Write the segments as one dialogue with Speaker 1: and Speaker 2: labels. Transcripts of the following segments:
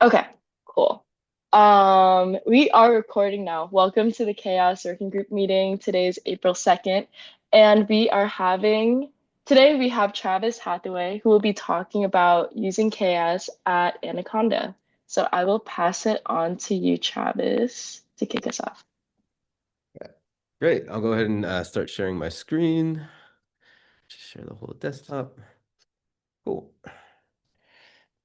Speaker 1: Okay, cool. We are recording now. Welcome to the Chaos Working Group meeting. Today is April 2nd, and today we have Travis Hathaway who will be talking about using chaos at Anaconda. So I will pass it on to you, Travis, to kick us off.
Speaker 2: Yeah. Great. I'll go ahead and start sharing my screen. Just share the whole desktop. Cool.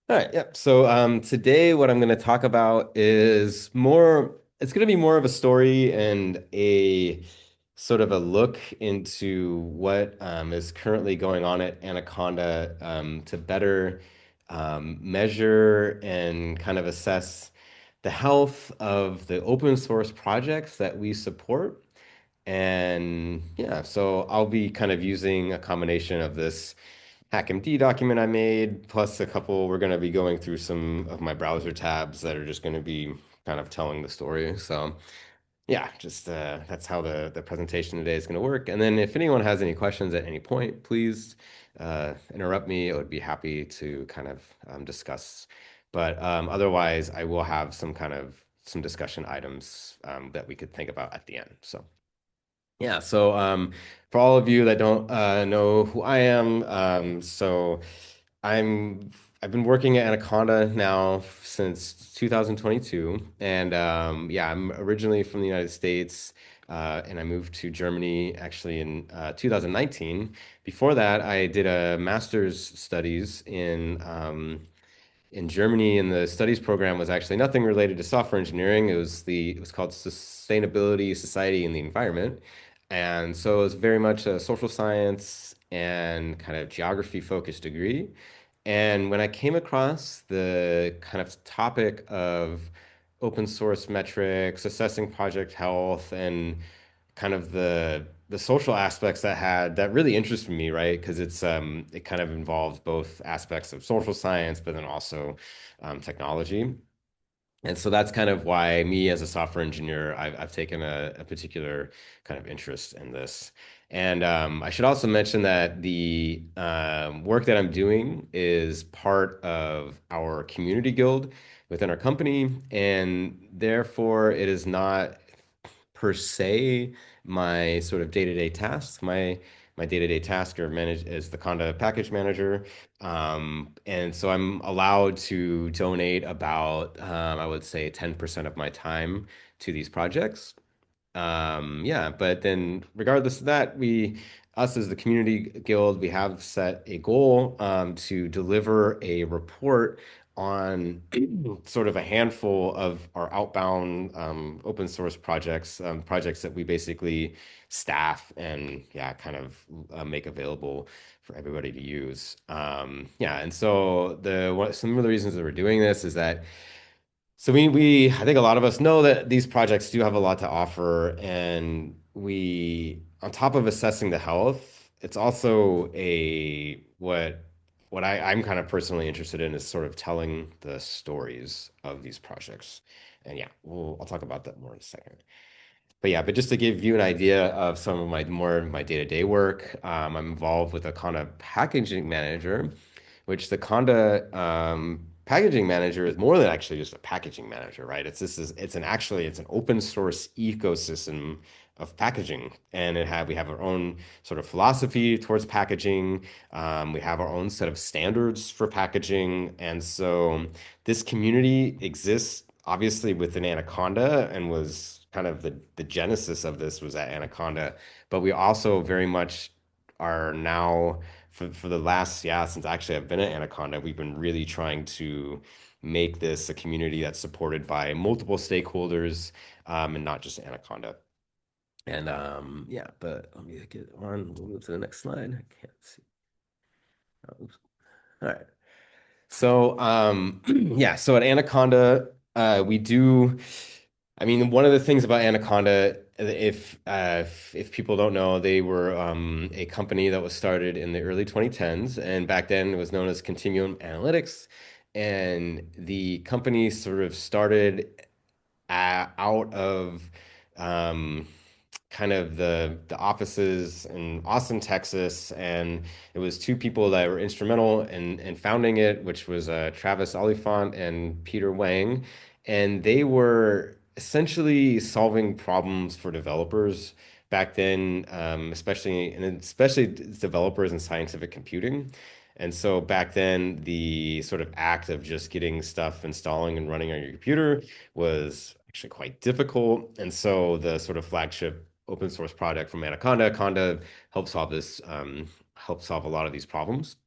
Speaker 2: All right. Yep. So today what I'm going to talk about is it's going to be more of a story and a sort of a look into what is currently going on at Anaconda to better measure and kind of assess the health of the open source projects that we support. And yeah, so I'll be kind of using a combination of this HackMD document I made, plus a couple, we're going to be going through some of my browser tabs that are just going to be kind of telling the story. So yeah, just that's how the presentation today is going to work. And then if anyone has any questions at any point, please interrupt me. I would be happy to kind of discuss. But otherwise, I will have some discussion items that we could think about at the end. So. Yeah, so for all of you that don't know who I am, I'm I've been working at Anaconda now since 2022, and yeah, I'm originally from the United States, and I moved to Germany actually in 2019. Before that, I did a master's studies in Germany, and the studies program was actually nothing related to software engineering. It was called Sustainability, Society, and the Environment, and so it was very much a social science and kind of geography focused degree. And when I came across the kind of topic of open source metrics, assessing project health, and kind of the social aspects that really interested me, right? Because it kind of involves both aspects of social science, but then also technology. And so that's kind of why me as a software engineer, I've taken a particular kind of interest in this. And I should also mention that the work that I'm doing is part of our community guild within our company, and therefore it is not per se my sort of day-to-day tasks. My day-to-day task or manage is the Conda package manager. And so I'm allowed to donate about I would say 10% of my time to these projects. Yeah, but then regardless of that, us as the community guild, we have set a goal to deliver a report on sort of a handful of our outbound open source projects, projects that we basically staff and yeah, kind of make available for everybody to use. Yeah, and so some of the reasons that we're doing this is that I think a lot of us know that these projects do have a lot to offer, and on top of assessing the health, it's also I'm kind of personally interested in is sort of telling the stories of these projects. And yeah, I'll talk about that more in a second. But just to give you an idea of some of my day-to-day work, I'm involved with a kind of packaging manager, which the Conda packaging manager is more than actually just a packaging manager, right? It's an open source ecosystem of packaging, and we have our own sort of philosophy towards packaging. We have our own set of standards for packaging, and so this community exists obviously within Anaconda and was kind of the genesis of this was at Anaconda, but we also very much are now for the last, yeah, since actually I've been at Anaconda, we've been really trying to make this a community that's supported by multiple stakeholders, and not just Anaconda. And yeah, but let me get on. We'll move to the next slide. I can't see. Oh, oops. All right. So yeah, so at Anaconda, we do. I mean, one of the things about Anaconda, if people don't know, they were a company that was started in the early 2010s, and back then it was known as Continuum Analytics. And the company sort of started out of um, kind of the offices in Austin, Texas, and it was two people that were instrumental in founding it, which was Travis Oliphant and Peter Wang, and they were essentially solving problems for developers back then, especially developers in scientific computing. And so back then, the sort of act of just getting stuff installing and running on your computer was actually quite difficult. And so the sort of flagship open source project from Anaconda helped solve helped solve a lot of these problems.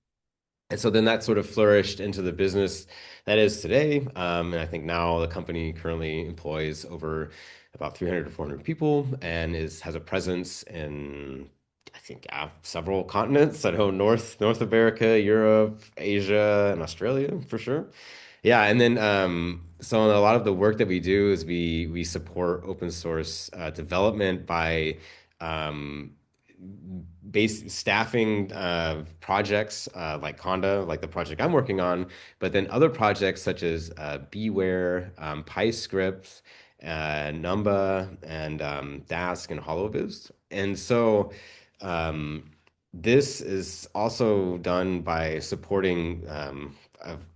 Speaker 2: And so then that sort of flourished into the business that is today. And I think now the company currently employs over about 300 to 400 people and has a presence in, I think, several continents. I know North America, Europe, Asia, and Australia for sure. Yeah, and then so a lot of the work that we do is we support open source development by um, base staffing projects like Conda, like the project I'm working on, but then other projects such as Beware, PyScript, Numba, and Dask and HoloViz. And so um, this is also done by supporting an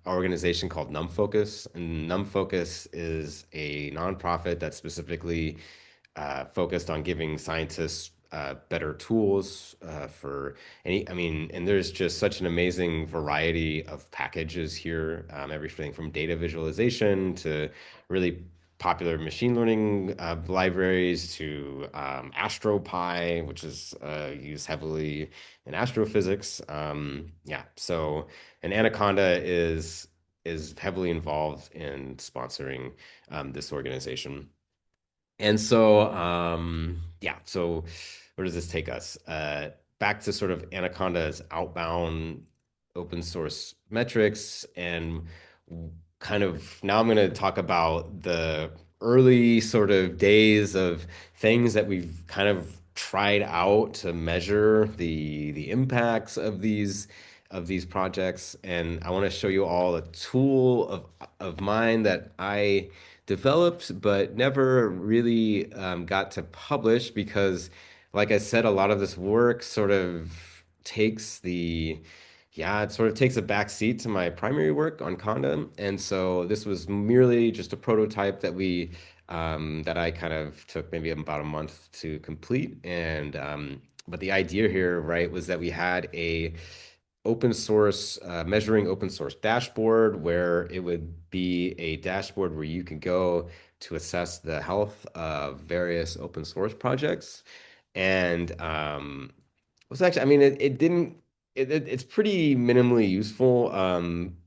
Speaker 2: organization called NumFocus. And NumFocus is a nonprofit that specifically focused on giving scientists better tools for I mean, and there's just such an amazing variety of packages here, everything from data visualization to really popular machine learning libraries to AstroPy, which is used heavily in astrophysics. Yeah, so and Anaconda is heavily involved in sponsoring this organization. And so, yeah, so where does this take us? Back to sort of Anaconda's outbound open source metrics, and kind of now I'm going to talk about the early sort of days of things that we've kind of tried out to measure the impacts of these projects. And I want to show you all a tool of mine that I developed, but never really got to publish because, like I said, a lot of this work sort of takes yeah, it sort of takes a back seat to my primary work on Conda. And so this was merely just a prototype that I kind of took maybe about a month to complete. And, but the idea here, right, was that we had a open source measuring open source dashboard where it would be a dashboard where you could go to assess the health of various open source projects. And it was actually, I mean, it didn't, it's pretty minimally useful,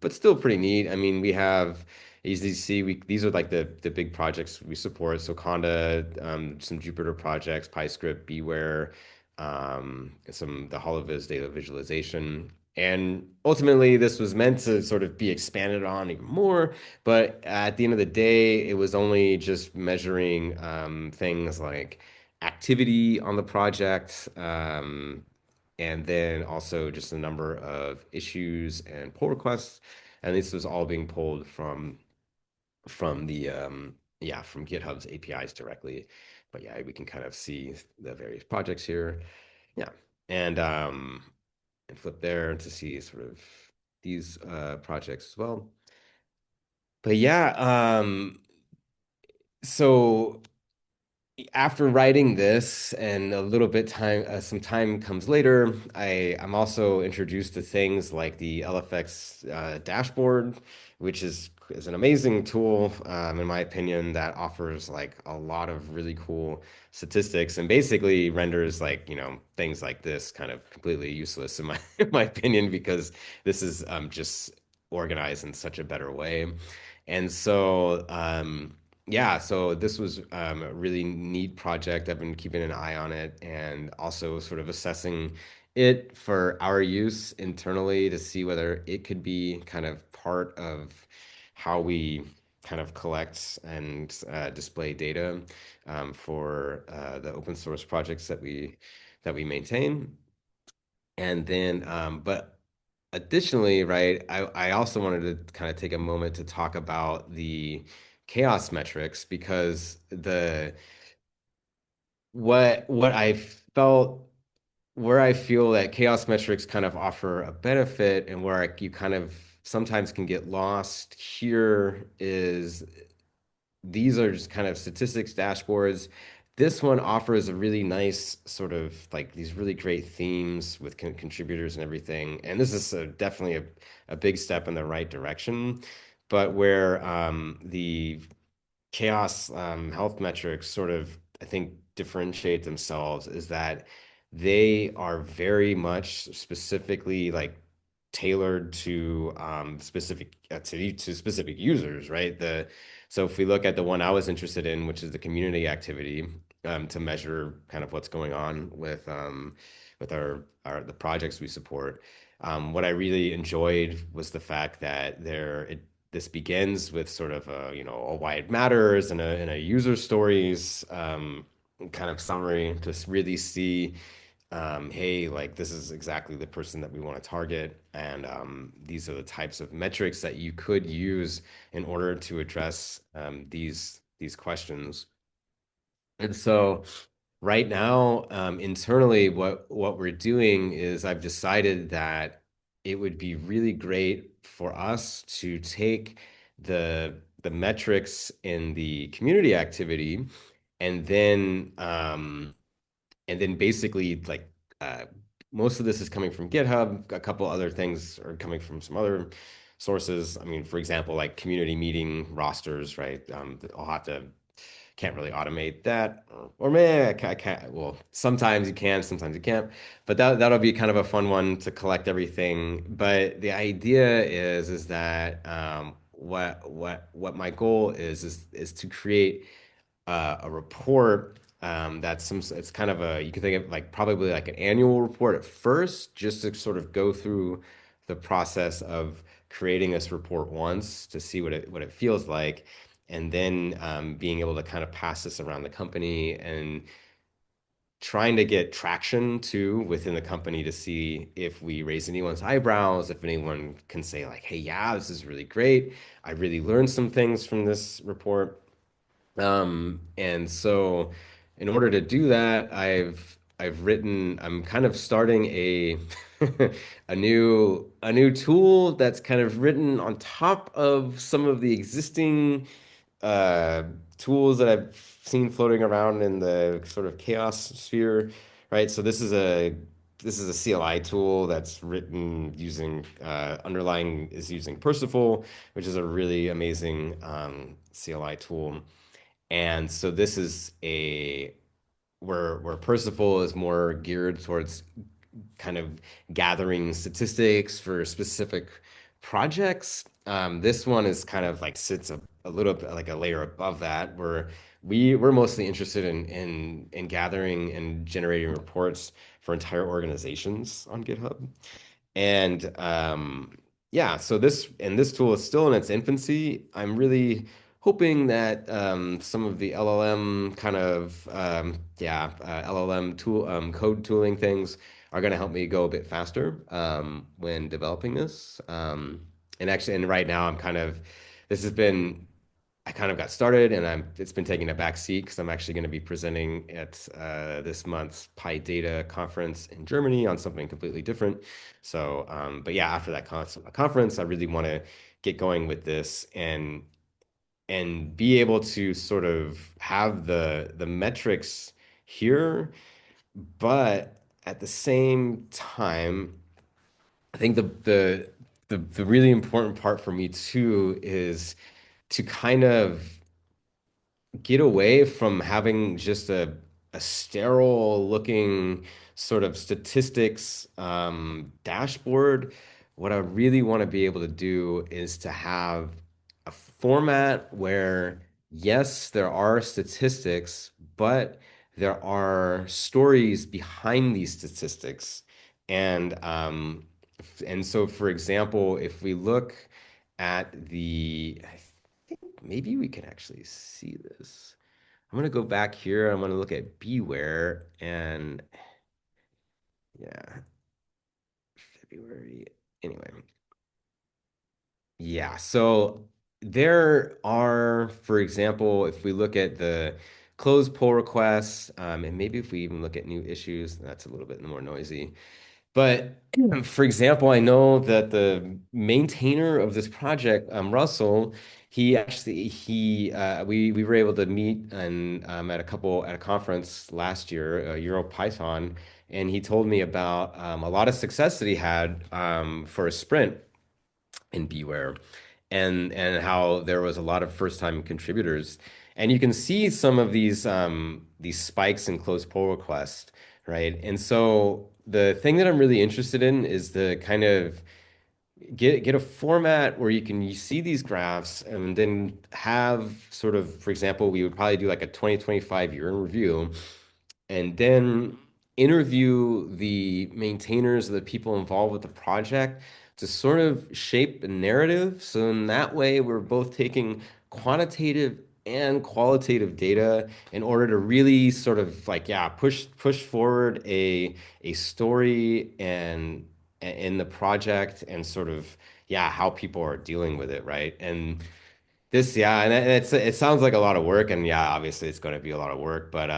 Speaker 2: but still pretty neat. I mean, we have, as you see, these are like the big projects we support. So Conda, some Jupyter projects, PyScript, Beware, the HoloViz data visualization. And ultimately, this was meant to sort of be expanded on even more. But at the end of the day, it was only just measuring things like activity on the project, and then also just the number of issues and pull requests. And this was all being pulled from the yeah, from GitHub's APIs directly. But yeah, we can kind of see the various projects here. Yeah. And and flip there to see sort of these projects as well. But yeah, so after writing this and a little bit some time comes later, I'm also introduced to things like the LFX dashboard, which is an amazing tool, in my opinion, that offers like a lot of really cool statistics and basically renders like, you know, things like this kind of completely useless in my in my opinion, because this is just organized in such a better way. And so yeah, so this was a really neat project. I've been keeping an eye on it and also sort of assessing it for our use internally to see whether it could be kind of part of how we kind of collect and display data for the open source projects that we maintain. And then, but additionally, right, I also wanted to kind of take a moment to talk about the chaos metrics because what I felt where I feel that chaos metrics kind of offer a benefit and where you kind of sometimes can get lost here is these are just kind of statistics dashboards. This one offers a really nice sort of like these really great themes with contributors and everything. And this is definitely a big step in the right direction. But where the chaos health metrics sort of, I think, differentiate themselves is that they are very much specifically like tailored to specific to specific users, right? So if we look at the one I was interested in, which is the community activity, to measure kind of what's going on with our the projects we support. What I really enjoyed was the fact that this begins with sort of a why it matters and a user stories kind of summary to really see hey, like this is exactly the person that we want to target, and these are the types of metrics that you could use in order to address these questions. And so right now, internally, what we're doing is I've decided that it would be really great for us to take the metrics in the community activity and then basically like uh, most of this is coming from GitHub. A couple other things are coming from some other sources. I mean, for example, like community meeting rosters, right? I'll have to can't really automate that, or maybe I can't. Well, sometimes you can, sometimes you can't. But that'll be kind of a fun one to collect everything. But the idea is that what my goal is to create a report that's it's kind of you can think of like probably like an annual report at first, just to sort of go through the process of creating this report once to see what it feels like, and then being able to kind of pass this around the company and trying to get traction too within the company to see if we raise anyone's eyebrows, if anyone can say like, hey, yeah, this is really great. I really learned some things from this report. And so in order to do that, I'm kind of starting a a new tool that's kind of written on top of some of the existing uh tools that I've seen floating around in the sort of chaos sphere, right? So this is a CLI tool that's written using underlying is using Percival, which is a really amazing CLI tool. And so this is a where Percival is more geared towards kind of gathering statistics for specific projects. This one is kind of like sits a little bit like a layer above that, where we're mostly interested in gathering and generating reports for entire organizations on GitHub. And yeah, so this tool is still in its infancy. I'm really hoping that some of the LLM kind of LLM tool code tooling things are going to help me go a bit faster when developing this. And right now I'm kind of this has been I kind of got started and it's been taking a back seat because I'm actually going to be presenting at this month's Pi Data conference in Germany on something completely different. So, but yeah, after that conference, I really want to get going with this and be able to sort of have the metrics here, but at the same time, I think the really important part for me too is to kind of get away from having just a sterile looking sort of statistics dashboard. What I really want to be able to do is to have a format where, yes, there are statistics, but there are stories behind these statistics. And so, for example, if we look at maybe we can actually see this. I'm gonna go back here. I'm gonna look at Beware and yeah, February. Anyway, yeah. So there are, for example, if we look at closed pull requests, and maybe if we even look at new issues, that's a little bit more noisy. But for example, I know that the maintainer of this project, Russell, we were able to meet and at a conference last year, Euro Python, and he told me about a lot of success that he had for a sprint in Beware, and how there was a lot of first time contributors, and you can see some of these spikes in closed pull requests, right? And so the thing that I'm really interested in is the kind of get a format where you see these graphs and then have sort of, for example, we would probably do like a 2025 year in review and then interview the maintainers, the people involved with the project to sort of shape a narrative. So in that way, we're both taking quantitative and qualitative data in order to really sort of like, yeah, push forward a story and in the project and sort of, yeah, how people are dealing with it, right? And yeah, and it sounds like a lot of work, and yeah, obviously it's going to be a lot of work, but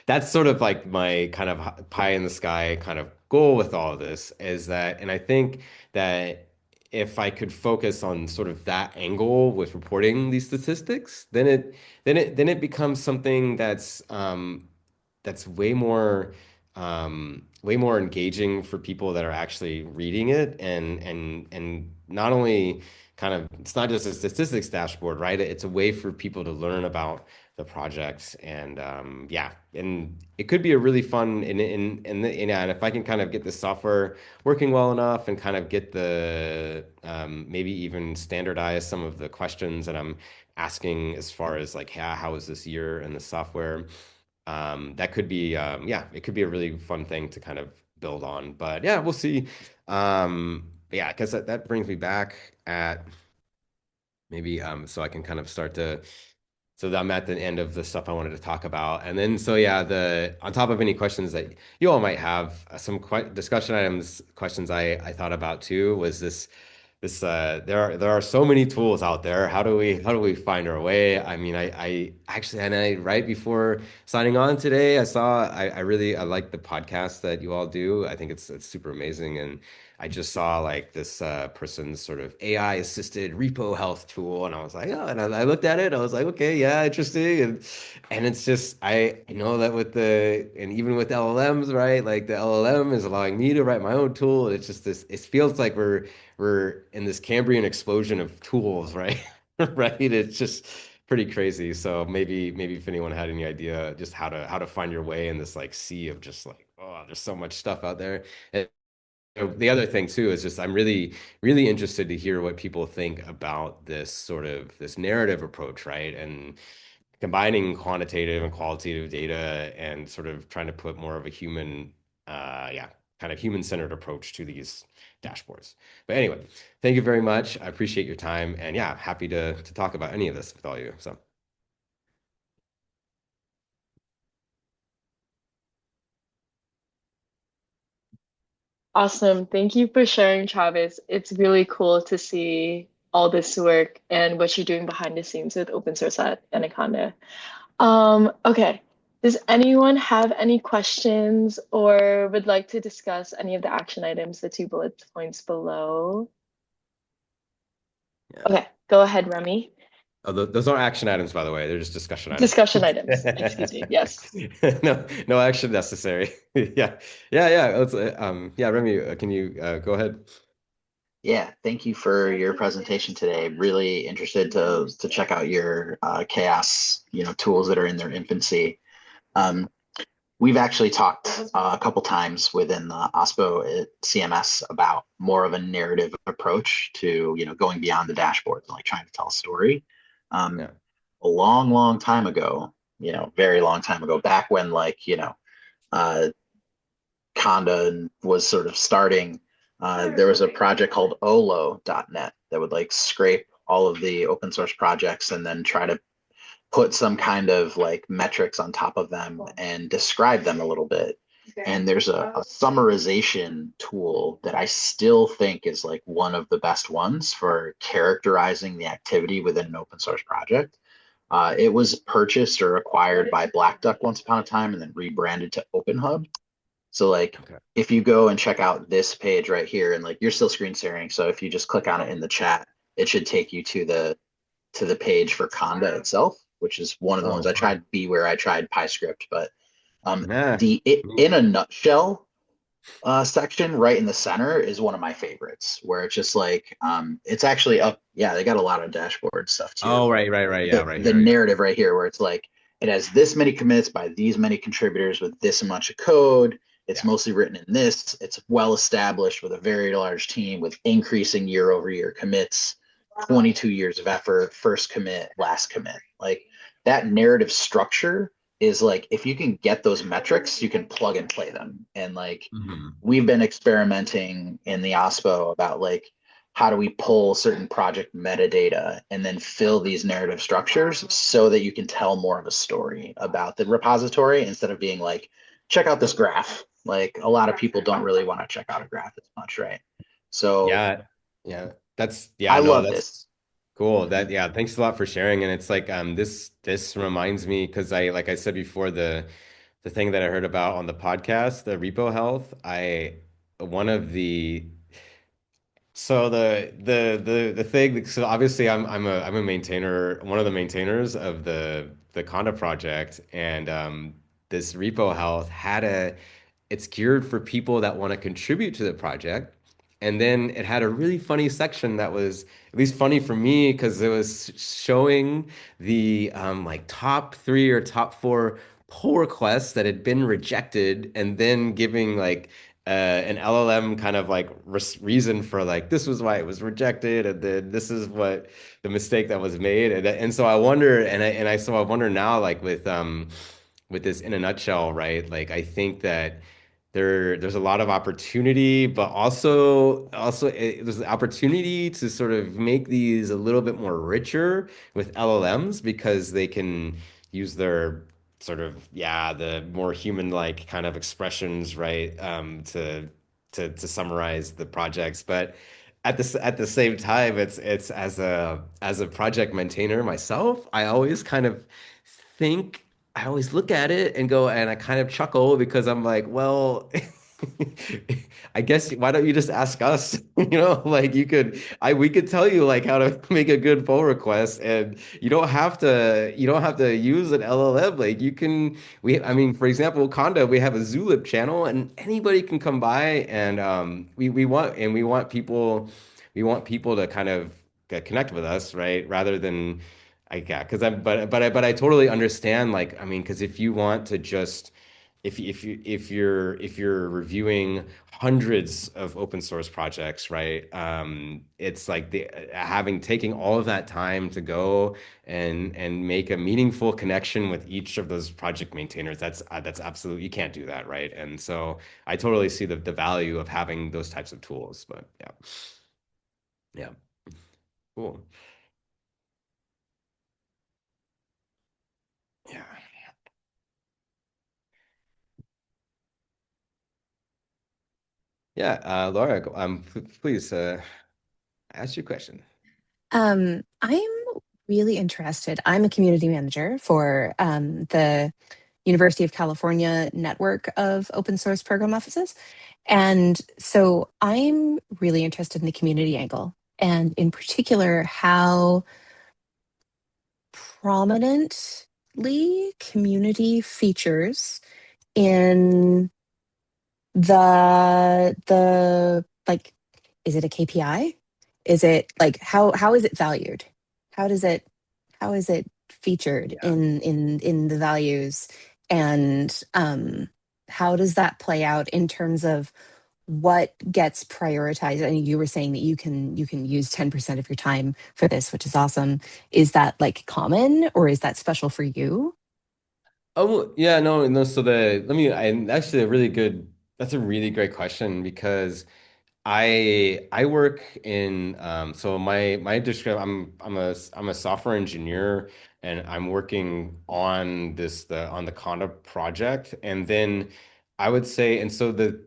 Speaker 2: that's sort of like my kind of pie in the sky kind of goal with all of this is that, and I think that if I could focus on sort of that angle with reporting these statistics, then it becomes something that's way more engaging for people that are actually reading it and not only kind of it's not just a statistics dashboard, right? It's a way for people to learn about the projects and yeah, and it could be a really fun and if I can kind of get the software working well enough and kind of get the maybe even standardize some of the questions that I'm asking as far as like how was this year in the software, that could be yeah, it could be a really fun thing to kind of build on. But yeah, we'll see. Yeah, because that brings me back at maybe so I can kind of start to so I'm at the end of the stuff I wanted to talk about. And then so yeah, the on top of any questions that you all might have, some discussion items, questions I thought about too was there are so many tools out there. How do we find our way? I mean, I actually and I right before signing on today, I really I like the podcast that you all do. I think it's super amazing, and I just saw like this person's sort of AI assisted repo health tool, and I was like, oh, and I looked at it, I was like, okay, yeah, interesting, and it's just I know that with the and even with LLMs, right? Like the LLM is allowing me to write my own tool. It's just this. It feels like we're in this Cambrian explosion of tools, right? Right? It's just pretty crazy. So maybe if anyone had any idea just how to find your way in this like sea of just like, oh, there's so much stuff out there. And the other thing too is just I'm really interested to hear what people think about this sort of this narrative approach, right? And combining quantitative and qualitative data and sort of trying to put more of a human, yeah, kind of human-centered approach to these dashboards. But anyway, thank you very much. I appreciate your time, and yeah, happy to talk about any of this with all you. So
Speaker 1: Awesome. Thank you for sharing, Travis. It's really cool to see all this work and what you're doing behind the scenes with open source at Anaconda. Okay. Does anyone have any questions or would like to discuss any of the action items, the two bullet points below?
Speaker 2: yeah.
Speaker 1: Okay, go ahead, Remy.
Speaker 2: Oh, those aren't action items, by the way. They're just discussion items.
Speaker 1: Discussion items. Excuse me. Yes.
Speaker 2: No action necessary. Yeah, yeah. Yeah, Remy, can you go ahead?
Speaker 3: Yeah, thank you for your presentation today. Really interested to check out your CHAOSS, tools that are in their infancy. Um, we've actually talked a couple times within the OSPO at CMS about more of a narrative approach to, going beyond the dashboard, like trying to tell a story. Um,
Speaker 2: Yeah,
Speaker 3: a long, long time ago, very long time ago, back when uh, Conda was sort of starting, there was a project called olo.net that would like scrape all of the open source projects and then try to put some kind of like metrics on top of them and describe them a little bit. And there's a summarization tool that I still think is like one of the best ones for characterizing the activity within an open source project. It was purchased or acquired by Black Duck once upon a time and then rebranded to OpenHub. So like
Speaker 2: Okay.
Speaker 3: if you go and check out this page right here and like you're still screen sharing, so if you just click on it in the chat, it should take you to the page for Conda itself, which is one of the ones
Speaker 2: Oh,
Speaker 3: I
Speaker 2: fun.
Speaker 3: tried Beware, I tried PyScript, but
Speaker 2: Nah.
Speaker 3: the in a nutshell section right in the center is one of my favorites, where it's just like it's actually up. Yeah, they got a lot of dashboard stuff too,
Speaker 2: Oh,
Speaker 3: but
Speaker 2: right, right, right. Yeah,
Speaker 3: the
Speaker 2: right
Speaker 3: the
Speaker 2: here. Yeah.
Speaker 3: narrative right here, where it's like it has this many commits by these many contributors with this much of code. It's
Speaker 2: Yeah.
Speaker 3: mostly written in this. It's well established with a very large team with increasing year over year commits, 22 years of effort, first commit, last commit. Like that narrative structure is like if you can get those metrics, you can plug and play them. And like
Speaker 2: Mhm.
Speaker 3: we've been experimenting in the OSPO about like how do we pull certain project metadata and then fill these narrative structures so that you can tell more of a story about the repository instead of being like, check out this graph. Like a lot of people don't really want to check out a graph as much, right? So
Speaker 2: Yeah. Yeah.
Speaker 3: I
Speaker 2: No,
Speaker 3: love this.
Speaker 2: that's cool. Yeah, thanks a lot for sharing. And it's like this reminds me because I like I said before, the thing that I heard about on the podcast, the repo health, I one of the so the thing, so obviously I'm a maintainer, one of the maintainers of the Conda project, and this repo health had a it's geared for people that want to contribute to the project. And then it had a really funny section that was at least funny for me because it was showing the like top three or top four pull requests that had been rejected, and then giving like an LLM kind of like reason for like this was why it was rejected, and then this is what the mistake that was made, and so I wonder, so I wonder now, like with this in a nutshell, right? Like I think that there's a lot of opportunity, but also there's an opportunity to sort of make these a little bit more richer with LLMs because they can use their sort of the more human-like kind of expressions, right? To summarize the projects, but at the same time, it's as a project maintainer myself, I always kind of think I always look at it and go, and I kind of chuckle because I'm like, well, I guess why don't you just ask us? Like we could tell you like how to make a good pull request, and you don't have to use an LLM. Like I mean, for example, Conda, we have a Zulip channel, and anybody can come by, and we want people to kind of connect with us, right? Rather than yeah, because but I totally understand. Like, I mean, because if you want to just if you're reviewing hundreds of open source projects, right? It's like the having taking all of that time to go and make a meaningful connection with each of those project maintainers. That's absolutely you can't do that, right? And so I totally see the value of having those types of tools. But yeah, yeah, cool. Yeah. Yeah, Laura, please ask your question.
Speaker 4: I'm really interested. I'm a community manager for the University of California network of open source program offices. And so I'm really interested in the community angle, and in particular, how prominently community features in the like, is it a KPI? Is it like how is it valued? How does it how is it featured
Speaker 2: Yeah.
Speaker 4: in the values? And how does that play out in terms of what gets prioritized? I mean, you were saying that you can use 10% of your time for this, which is awesome. Is that like common, or is that special for you?
Speaker 2: Oh, yeah, no, no. So I actually a really good, that's a really great question because I work in, so my description, I'm a software engineer, and I'm working on on the Conda project. And then I would say, and so the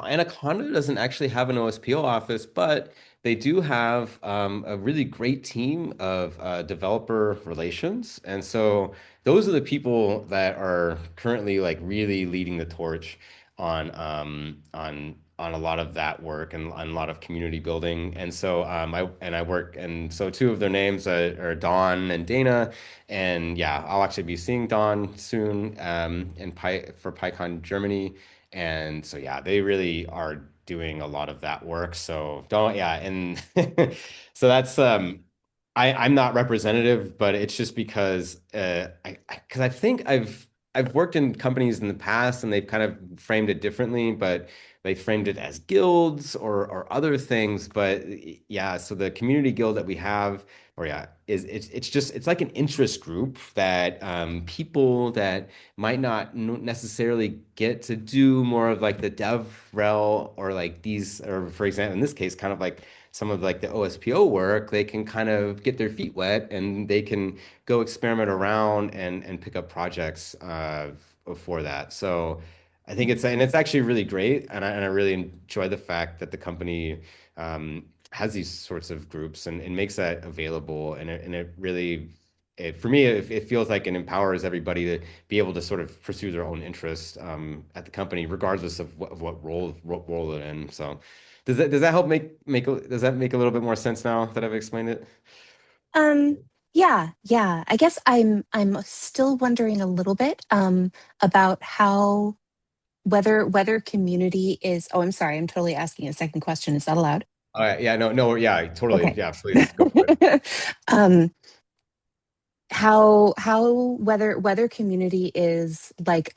Speaker 2: Anaconda doesn't actually have an OSPO office, but they do have a really great team of developer relations, and so those are the people that are currently like really leading the torch on a lot of that work and on a lot of community building. And so I work, and so two of their names are Dawn and Dana, and yeah, I'll actually be seeing Dawn soon in for PyCon Germany. And so yeah, they really are doing a lot of that work. So don't yeah, and so that's I'm not representative, but it's just because because I think I've worked in companies in the past and they've kind of framed it differently, but they framed it as guilds or other things. But yeah, so the community guild that we have, or yeah, is it's just it's like an interest group that people that might not necessarily get to do more of like the dev rel or like these, or for example, in this case, kind of like some of like the OSPO work, they can kind of get their feet wet and they can go experiment around and pick up projects for that. So I think it's actually really great, and I really enjoy the fact that the company has these sorts of groups and makes that available, and it really for me, it feels like it empowers everybody to be able to sort of pursue their own interest at the company, regardless of what role they're in. So, does that help does that make a little bit more sense now that I've explained it?
Speaker 4: Um, yeah, yeah. I guess I'm still wondering a little bit about how whether community is. Oh, I'm sorry. I'm totally asking a second question. Is that allowed?
Speaker 2: All right, yeah, no, yeah, totally,
Speaker 4: Okay.
Speaker 2: yeah, please go for it.
Speaker 4: um, how whether community is like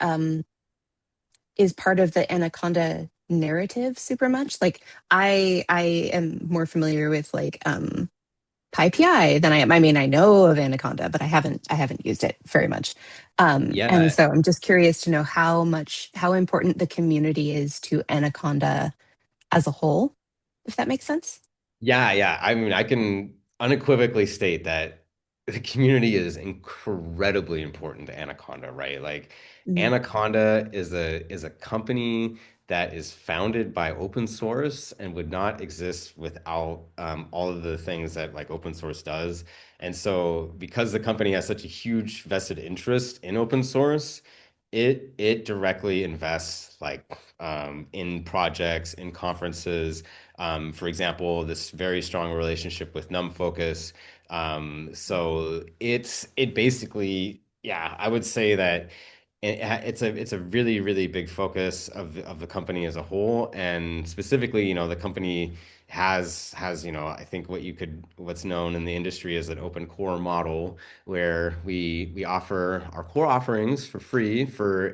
Speaker 4: is part of the Anaconda narrative super much. Like I am more familiar with like PyPI than I am. I mean, I know of Anaconda, but I haven't used it very much. And
Speaker 2: Yeah,
Speaker 4: so I'm just curious to know how important the community is to Anaconda as a whole, if that makes sense.
Speaker 2: yeah. I mean, I can unequivocally state that the community is incredibly important to Anaconda, right? Like
Speaker 4: Mhm.
Speaker 2: Anaconda is a company that is founded by open source and would not exist without all of the things that like open source does. And so because the company has such a huge vested interest in open source, it directly invests like in projects, in conferences, for example, this very strong relationship with NumFocus. So it basically, yeah, I would say that it's a really really big focus of the company as a whole, and specifically, the company has I think what's known in the industry as an open core model where we offer our core offerings for free for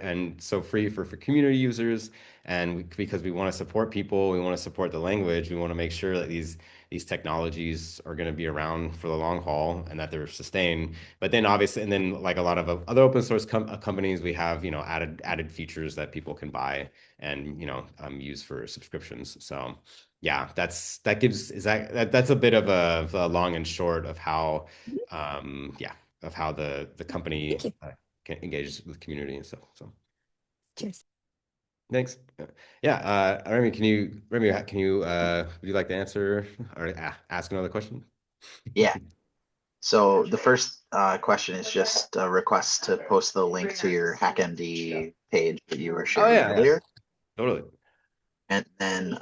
Speaker 2: community users and because we want to support people, we want to support the language, we want to make sure that these technologies are going to be around for the long haul and that they're sustained. But then obviously, and then like a lot of other open source companies, we have added features that people can buy and use for subscriptions. So yeah, that gives is that's a bit of a long and short of how yeah of how the company
Speaker 4: Thank you.
Speaker 2: engages with the community and stuff. So.
Speaker 4: Cheers.
Speaker 2: Thanks. Yeah, Remy, would you like to answer or ask another question?
Speaker 3: Yeah. So the first question is just a request to post the link to your HackMD page that you were
Speaker 2: Oh
Speaker 3: sharing
Speaker 2: yeah,
Speaker 3: earlier.
Speaker 2: totally.
Speaker 3: And then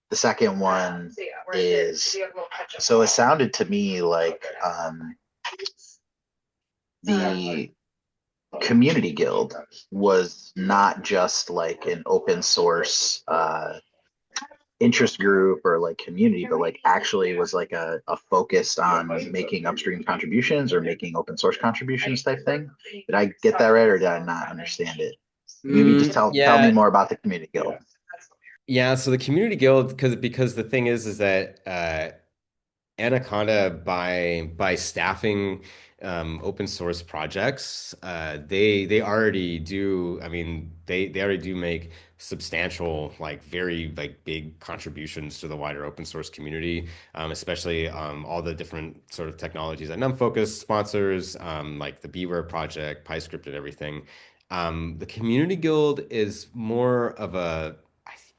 Speaker 3: the second one is, so it sounded to me like the community guild was not just like an open source interest group or like community, but like actually was like a focused on making upstream contributions or making open source contributions type thing. Did I get that right or did I not understand it? Maybe just tell me
Speaker 2: Yeah,
Speaker 3: more about the community guild.
Speaker 2: yeah. So the community guild, because the thing is that Anaconda by staffing open source projects, they already do. I mean, they already do make substantial, like very like big contributions to the wider open source community, especially all the different sort of technologies that NumFocus sponsors, like the Beware project, PyScript, and everything. The community guild is more of a,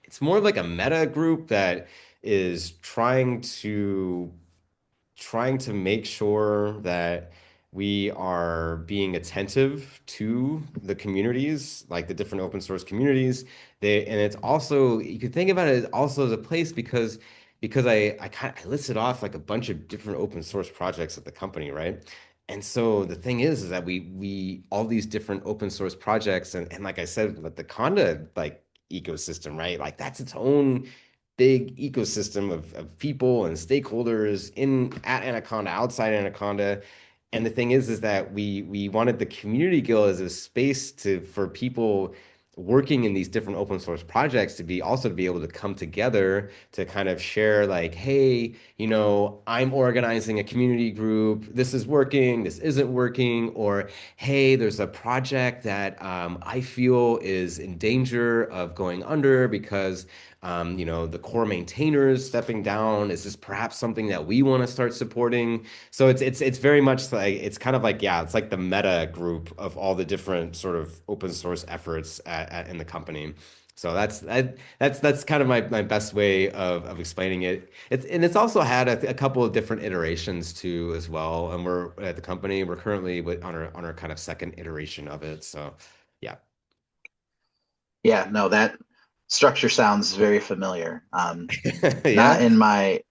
Speaker 2: it's more of like a meta group that is trying to make sure that we are being attentive to the communities, like the different open source communities. And it's also, you could think about it also as a place because I listed off like a bunch of different open source projects at the company, right? And so the thing is that we all these different open source projects and like I said, with the Conda like ecosystem, right? Like that's its own big ecosystem of people and stakeholders in at Anaconda, outside Anaconda. And the thing is that we wanted the community guild as a space to for people working in these different open source projects to be also to be able to come together to kind of share like, hey, I'm organizing a community group. This is working, this isn't working, or hey, there's a project that I feel is in danger of going under because the core maintainers stepping down. Is this perhaps something that we want to start supporting? So it's very much like it's kind of like yeah, it's like the meta group of all the different sort of open source efforts in the company. So that's kind of my best way of explaining it. It's also had a couple of different iterations too as well. And we're at the company, we're currently on our kind of second iteration of it. So yeah.
Speaker 3: Yeah, no, that structure sounds very familiar.
Speaker 2: Yeah.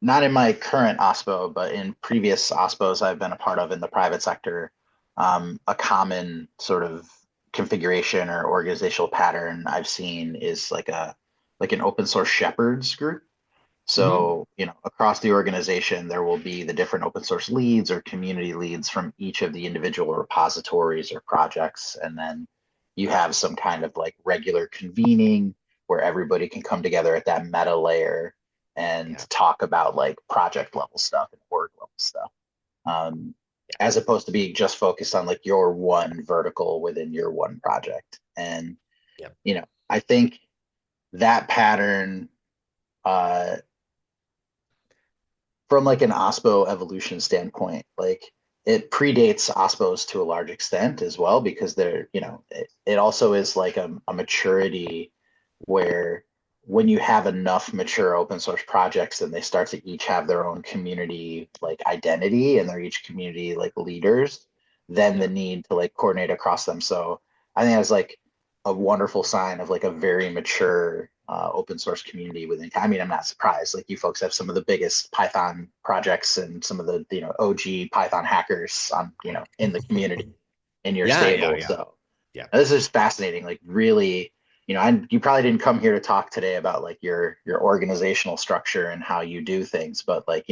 Speaker 3: Not in my current OSPO, but in previous OSPOs I've been a part of in the private sector. A common sort of configuration or organizational pattern I've seen is like an open source shepherds group.
Speaker 2: Mhm.
Speaker 3: So, across the organization, there will be the different open source leads or community leads from each of the individual repositories or projects. And then you have some kind of like regular convening where everybody can come together at that meta layer and
Speaker 2: Yeah.
Speaker 3: talk about like project level stuff and org level stuff. Um, as opposed to being just focused on like your one vertical within your one project. And,
Speaker 2: Yeah.
Speaker 3: I think that pattern, uh, from like an OSPO evolution standpoint, like it predates OSPOs to a large extent as well because it also is like a maturity where when you have enough mature open source projects and they start to each have their own community like identity and they're each community like leaders, then the
Speaker 2: Yeah.
Speaker 3: need to like coordinate across them. So I think that's like a wonderful sign of like a very mature open source community within. I mean, I'm not surprised. Like you folks have some of the biggest Python projects and some of the OG Python hackers on in the community in your
Speaker 2: Yeah, yeah,
Speaker 3: stable.
Speaker 2: yeah.
Speaker 3: So
Speaker 2: Yeah.
Speaker 3: this is fascinating. Like really, you probably didn't come here to talk today about like your organizational structure and how you do things, but like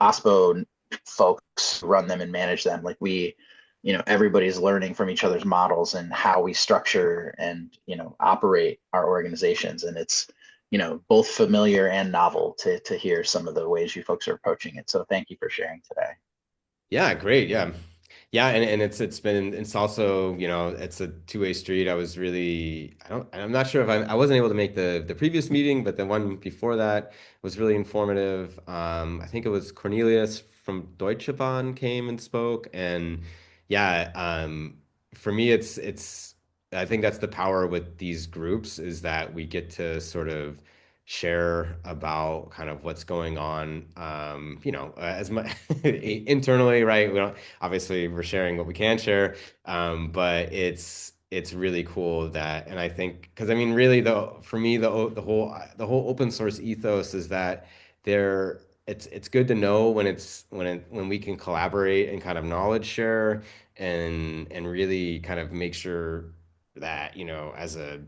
Speaker 3: OSPO folks run them and manage them. Like everybody's learning from each other's models and how we structure and operate our organizations, and it's both familiar and novel to hear some of the ways you folks are approaching it. So thank you for sharing today.
Speaker 2: Yeah, great. Yeah. Yeah, and it's also, it's a two-way street. I was really I'm not sure if I wasn't able to make the previous meeting, but the one before that was really informative. I think it was Cornelius from Deutsche Bahn came and spoke and yeah, for me it's I think that's the power with these groups is that we get to sort of share about kind of what's going on, as much internally, right? We don't, obviously we're sharing what we can share, but it's really cool that, and I think because I mean, really, for me, the whole open source ethos is that there. It's good to know when we can collaborate and kind of knowledge share and really kind of make sure that as a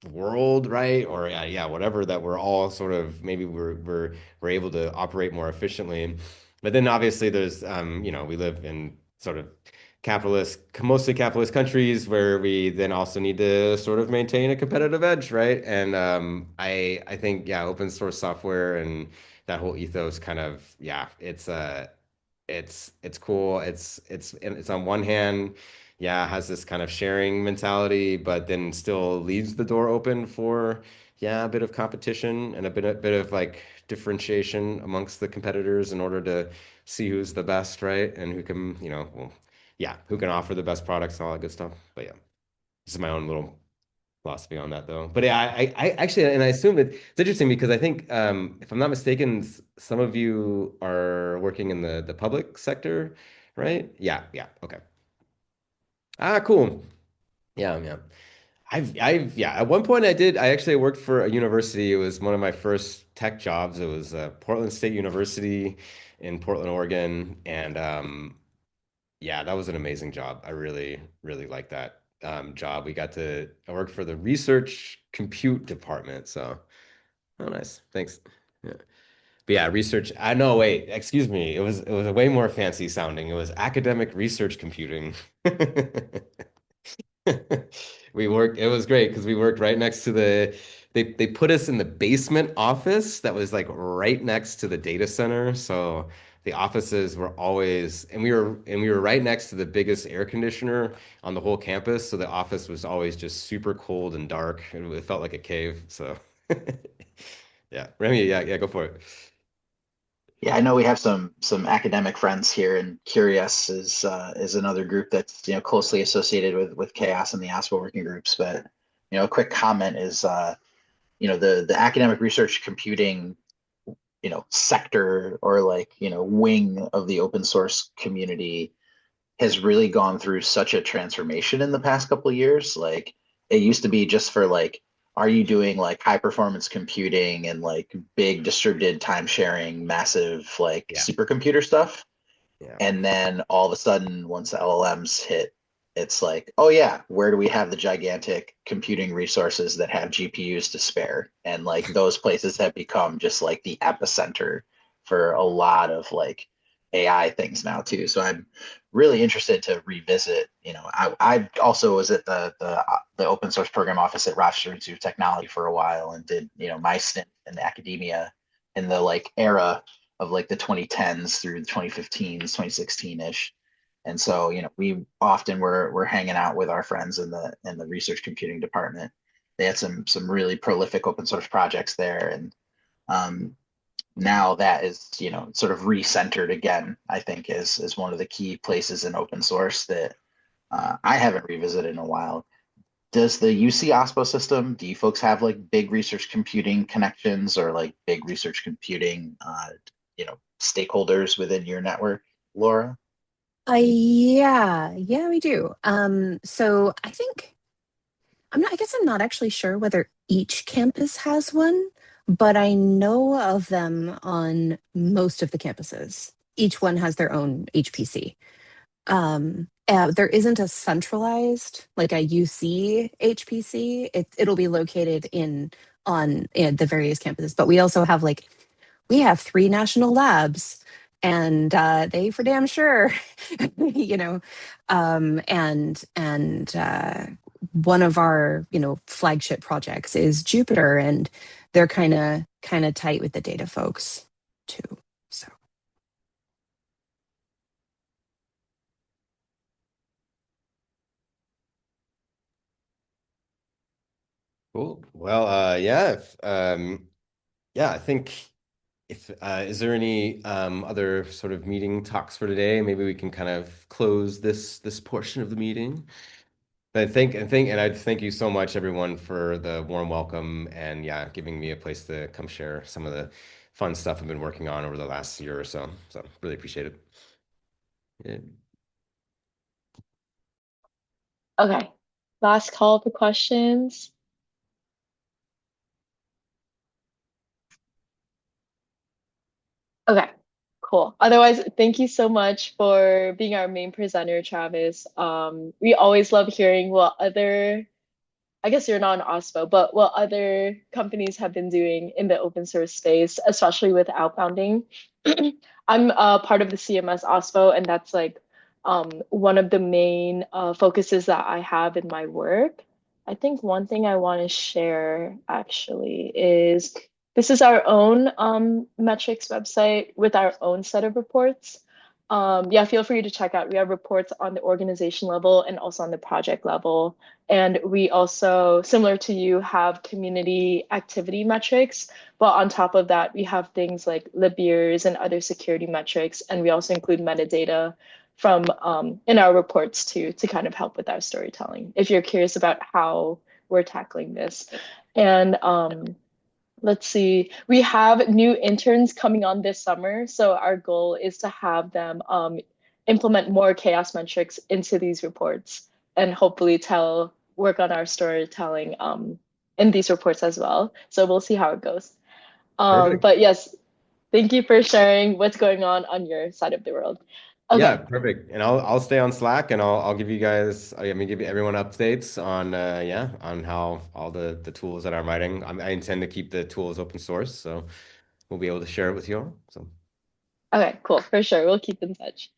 Speaker 2: world, right? Or yeah, yeah, whatever, that we're all sort of maybe we're able to operate more efficiently. But then obviously there's we live in sort of mostly capitalist countries where we then also need to sort of maintain a competitive edge, right? And I think yeah, open source software and that whole ethos kind of yeah, it's cool. It's on one hand, yeah, has this kind of sharing mentality, but then still leaves the door open for yeah, a bit of competition and a bit of like differentiation amongst the competitors in order to see who's the best, right? And who can, well, yeah, who can offer the best products and all that good stuff. But yeah, this is my own little philosophy on that though. But yeah, I actually, and I assume it's interesting because I think, if I'm not mistaken, some of you are working in the public sector, right? Yeah, yeah, okay. Ah, cool. Yeah, yeah. Yeah. At one point, I actually worked for a university. It was one of my first tech jobs. It was Portland State University in Portland, Oregon, and yeah, that was an amazing job. I really, really liked that job. I worked for the research compute department. So, oh, nice. Thanks. Yeah. But yeah, research. I know. Wait, excuse me. It was a way more fancy sounding. It was academic research computing. It was great because we worked right next to they put us in the basement office that was like right next to the data center. So the offices were always, and we were right next to the biggest air conditioner on the whole campus. So the office was always just super cold and dark, and it felt like a cave. So yeah, Remy, yeah, yeah, go for it.
Speaker 3: Yeah, I know we have some academic friends here, and Curious is another group that's closely associated with Chaos and the OSPO working groups. But a quick comment is the academic research computing sector, or like wing of the open source community has really gone through such a transformation in the past couple of years. Like, it used to be just for like, are you doing like high performance computing and like big distributed time sharing, massive like
Speaker 2: Yeah,
Speaker 3: supercomputer stuff?
Speaker 2: yeah,
Speaker 3: And then all of a sudden, once the LLMs hit, it's like, oh yeah, where do we have the gigantic computing resources that have GPUs to spare? And like those places have become just like the epicenter for a lot of like AI things now too. So I'm really interested to revisit. I also was at the open source program office at Rochester Institute of Technology for a while, and did my stint in academia in the like era of like the 2010s through the 2015s, 2016-ish. And so, we often were hanging out with our friends in the research computing department. They had some really prolific open source projects there, and um, now that is sort of recentered again. I think is one of the key places in open source that I haven't revisited in a while. Does the UC OSPO system, do you folks have like big research computing connections, or like big research computing stakeholders within your network, Laura?
Speaker 4: Yeah, we do. So I guess I'm not actually sure whether each campus has one, but I know of them on most of the campuses. Each one has their own HPC. There isn't a centralized, like a UC HPC. It'll be located in the various campuses, but we also have we have three national labs, and they for damn sure, you know, and one of our flagship projects is Jupiter, and they're kind of tight with the data folks too. So.
Speaker 2: Cool. Well, yeah, yeah, I think if is there any other sort of meeting talks for today? Maybe we can kind of close this portion of the meeting. And I thank you so much, everyone, for the warm welcome and yeah, giving me a place to come share some of the fun stuff I've been working on over the last year or so. So really appreciate it. Yeah.
Speaker 1: Okay. Last call for questions. Okay, cool. Otherwise, thank you so much for being our main presenter, Travis. We always love hearing what other, I guess you're not an OSPO, but what other companies have been doing in the open source space, especially with outbounding. I'm part of the CMS OSPO, and that's like one of the main focuses that I have in my work. I think one thing I want to share actually is this is our own metrics website with our own set of reports. Yeah, feel free to check out. We have reports on the organization level and also on the project level. And we also, similar to you, have community activity metrics. But on top of that, we have things like lib years and other security metrics. And we also include metadata from in our reports too, to kind of help with our storytelling. If you're curious about how we're tackling this. And let's see, we have new interns coming on this summer. So our goal is to have them implement more chaos metrics into these reports and hopefully work on our storytelling in these reports as well. So we'll see how it goes.
Speaker 2: Perfect.
Speaker 1: But yes, thank you for sharing what's going on your side of the world.
Speaker 2: Yeah,
Speaker 1: Okay.
Speaker 2: perfect. And I'll stay on Slack and I'll give you guys give everyone updates on on how all the tools that I'm writing. I intend to keep the tools open source, so we'll be able to share it with you all. So
Speaker 1: Okay, cool. For sure. We'll keep in touch.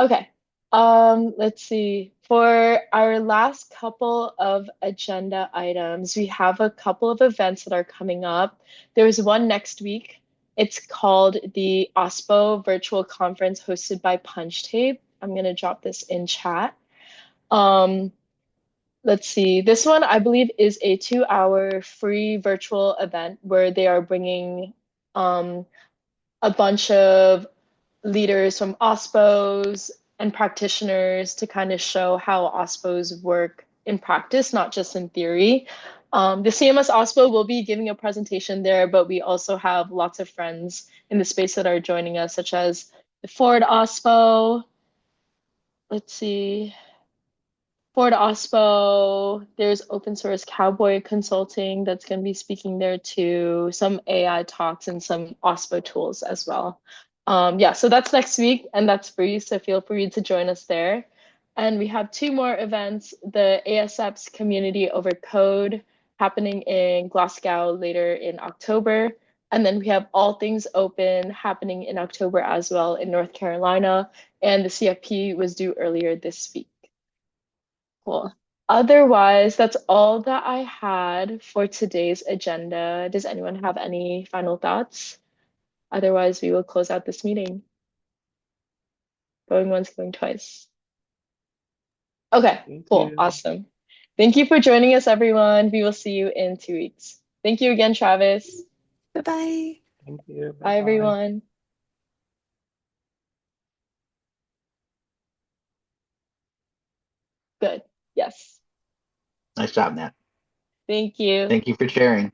Speaker 1: Okay. Let's see. For our last couple of agenda items, we have a couple of events that are coming up. There's one next week. It's called the OSPO virtual conference hosted by Punch Tape. I'm gonna drop this in chat. Um, let's see. This one, I believe, is a 2-hour free virtual event where they are bringing um, a bunch of leaders from OSPOs and practitioners to kind of show how OSPOs work in practice, not just in theory. The CMS OSPO will be giving a presentation there, but we also have lots of friends in the space that are joining us, such as the Ford OSPO. Let's see. Ford OSPO, there's open source cowboy consulting that's going to be speaking there too, some AI talks and some OSPO tools as well. Yeah, so that's next week and that's free, so feel free to join us there. And we have two more events, the ASAP's Community Over Code happening in Glasgow later in October. And then we have All Things Open happening in October as well in North Carolina. And the CFP was due earlier this week. Cool. Otherwise, that's all that I had for today's agenda. Does anyone have any final thoughts? Otherwise, we will close out this meeting. Going once, going twice. Okay,
Speaker 5: Thank
Speaker 1: cool.
Speaker 5: you.
Speaker 1: Awesome. Thank you for joining us, everyone. We will see you in 2 weeks. Thank you again, Travis.
Speaker 4: Bye-bye.
Speaker 5: Thank you.
Speaker 1: Bye,
Speaker 5: Bye-bye.
Speaker 1: everyone. Good. Yes.
Speaker 3: Nice job, Nat.
Speaker 1: Thank you.
Speaker 3: Thank you for sharing.